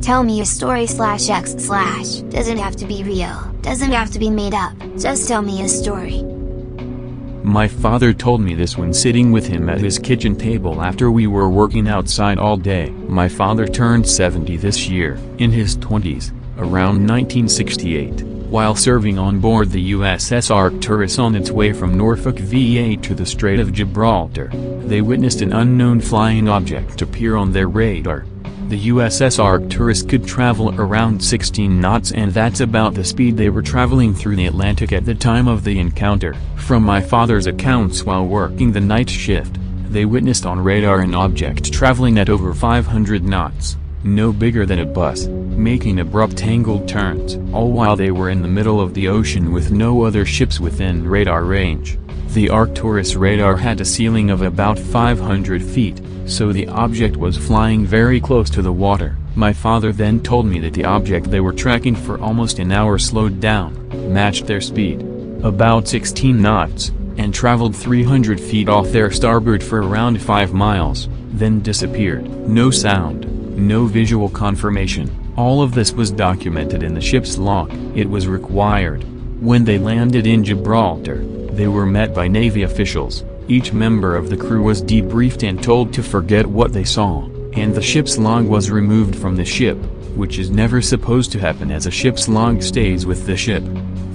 Tell me a story /x/. Doesn't have to be real, doesn't have to be made up, just tell me a story. My father told me this when sitting with him at his kitchen table after we were working outside all day. My father turned 70 this year, in his 20s, around 1968, while serving on board the USS Arcturus on its way from Norfolk, VA to the Strait of Gibraltar. They witnessed an unknown flying object appear on their radar. The USS Arcturus could travel around 16 knots, and that's about the speed they were traveling through the Atlantic at the time of the encounter. From my father's accounts while working the night shift, they witnessed on radar an object traveling at over 500 knots, no bigger than a bus, making abrupt angled turns, all while they were in the middle of the ocean with no other ships within radar range. The Arcturus radar had a ceiling of about 500 feet, so the object was flying very close to the water. My father then told me that the object they were tracking for almost an hour slowed down, matched their speed, about 16 knots, and traveled 300 feet off their starboard for around 5 miles, then disappeared. No sound, no visual confirmation. All of this was documented in the ship's log. It was required. When they landed in Gibraltar, they were met by Navy officials. Each member of the crew was debriefed and told to forget what they saw, and the ship's log was removed from the ship, which is never supposed to happen as a ship's log stays with the ship.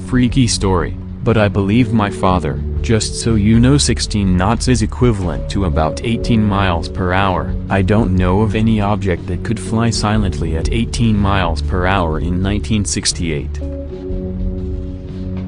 Freaky story, but I believe my father. Just so you know, 16 knots is equivalent to about 18 miles per hour. I don't know of any object that could fly silently at 18 miles per hour in 1968.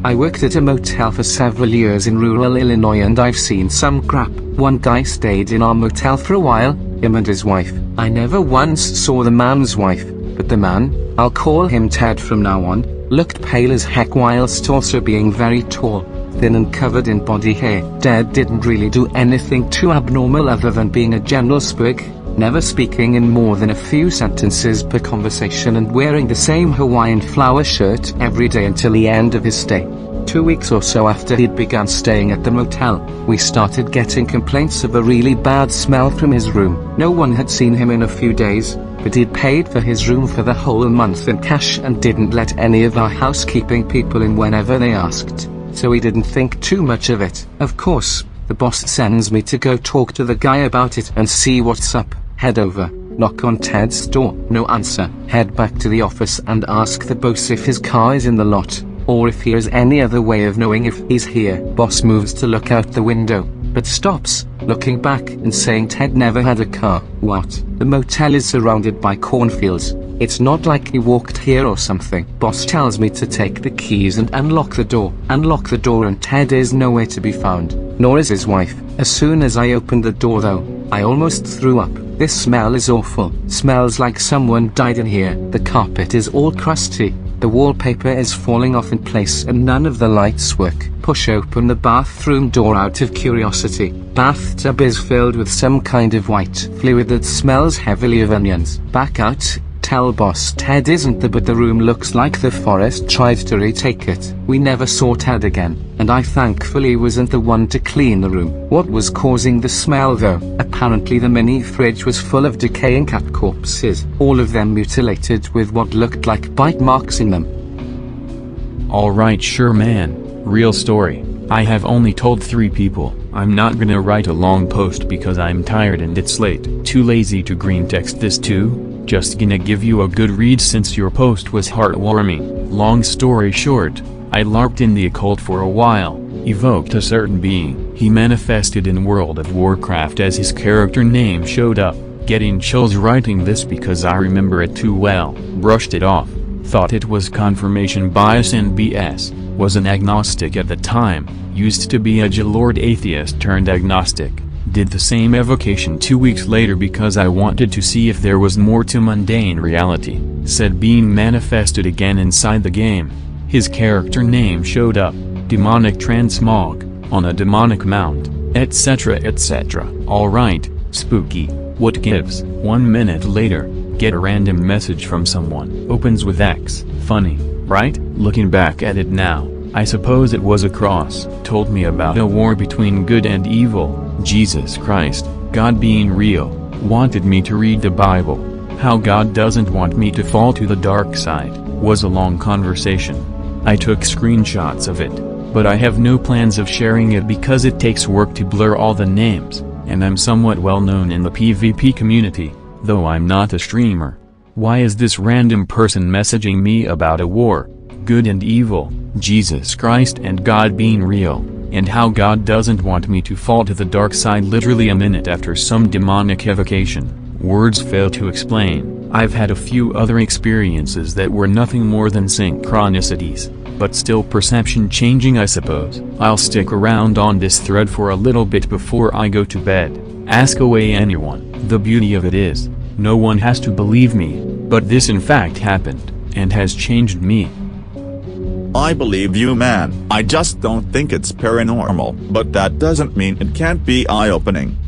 I worked at a motel for several years in rural Illinois, and I've seen some crap. One guy stayed in our motel for a while, him and his wife. I never once saw the man's wife, but the man, I'll call him Ted from now on, looked pale as heck whilst also being very tall, thin and covered in body hair. Ted didn't really do anything too abnormal other than being a general sprig, never speaking in more than a few sentences per conversation, and wearing the same Hawaiian flower shirt every day until the end of his stay. 2 weeks or so after he'd begun staying at the motel, we started getting complaints of a really bad smell from his room. No one had seen him in a few days, but he'd paid for his room for the whole month in cash and didn't let any of our housekeeping people in whenever they asked, so we didn't think too much of it. Of course, the boss sends me to go talk to the guy about it and see what's up. Head over, knock on Ted's door, no answer. Head back to the office and ask the boss if his car is in the lot, or if he has any other way of knowing if he's here. Boss moves to look out the window, but stops, looking back and saying Ted never had a car. What? The motel is surrounded by cornfields. It's not like he walked here or something. Boss tells me to take the keys and unlock the door. Unlock the door, and Ted is nowhere to be found, nor is his wife. As soon as I opened the door though, I almost threw up. This smell is awful. Smells like someone died in here. The carpet is all crusty. The wallpaper is falling off in place and none of the lights work. Push open the bathroom door out of curiosity. Bathtub is filled with some kind of white fluid that smells heavily of onions. Back out. Tell boss Ted isn't there, but the room looks like the forest tried to retake it. We never saw Ted again, and I thankfully wasn't the one to clean the room. What was causing the smell though? Apparently the mini fridge was full of decaying cat corpses, all of them mutilated with what looked like bite marks in them. Alright, sure man, real story. I have only told 3 people. I'm not gonna write a long post because I'm tired and it's late. Too lazy to green text this too. Just gonna give you a good read since your post was heartwarming. Long story short, I LARPed in the occult for a while, evoked a certain being. He manifested in World of Warcraft as his character name showed up. Getting chills writing this because I remember it too well. Brushed it off. Thought it was confirmation bias and BS. Was an agnostic at the time. Used to be a Jalord atheist turned agnostic. Did the same evocation 2 weeks later because I wanted to see if there was more to mundane reality. Said being manifested again inside the game. His character name showed up, demonic transmog, on a demonic mount, etc etc. Alright, spooky, what gives? 1 minute later, get a random message from someone. Opens with X, funny, right? Looking back at it now, I suppose it was a cross. Told me about a war between good and evil, Jesus Christ, God being real, wanted me to read the Bible. How God doesn't want me to fall to the dark side, was a long conversation. I took screenshots of it, but I have no plans of sharing it because it takes work to blur all the names, and I'm somewhat well known in the PvP community, though I'm not a streamer. Why is this random person messaging me about a war, good and evil, Jesus Christ and God being real, and how God doesn't want me to fall to the dark side literally a minute after some demonic evocation? Words fail to explain. I've had a few other experiences that were nothing more than synchronicities, but still perception changing, I suppose. I'll stick around on this thread for a little bit before I go to bed. Ask away anyone. The beauty of it is, no one has to believe me, but this in fact happened, and has changed me. I believe you, man. I just don't think it's paranormal, but that doesn't mean it can't be eye-opening.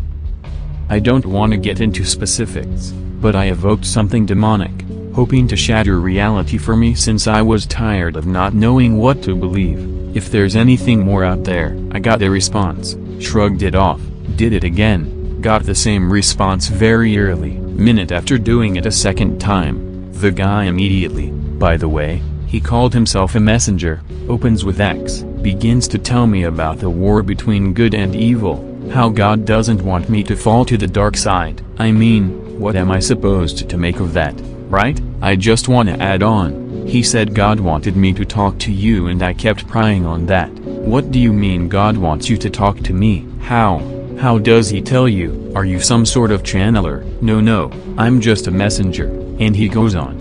I don't want to get into specifics, but I evoked something demonic, hoping to shatter reality for me since I was tired of not knowing what to believe. If there's anything more out there, I got a response, shrugged it off, did it again, got the same response very early, minute after doing it a second time. The guy immediately, by the way, he called himself a messenger, opens with X, begins to tell me about the war between good and evil. How God doesn't want me to fall to the dark side. I mean, what am I supposed to make of that, right? I just want to add on, he said God wanted me to talk to you and I kept prying on that. What do you mean God wants you to talk to me? How? How does he tell you? Are you some sort of channeler? No, I'm just a messenger. And he goes on.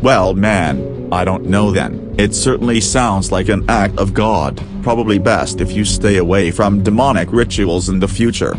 Well, man, I don't know then. It certainly sounds like an act of God. Probably best if you stay away from demonic rituals in the future.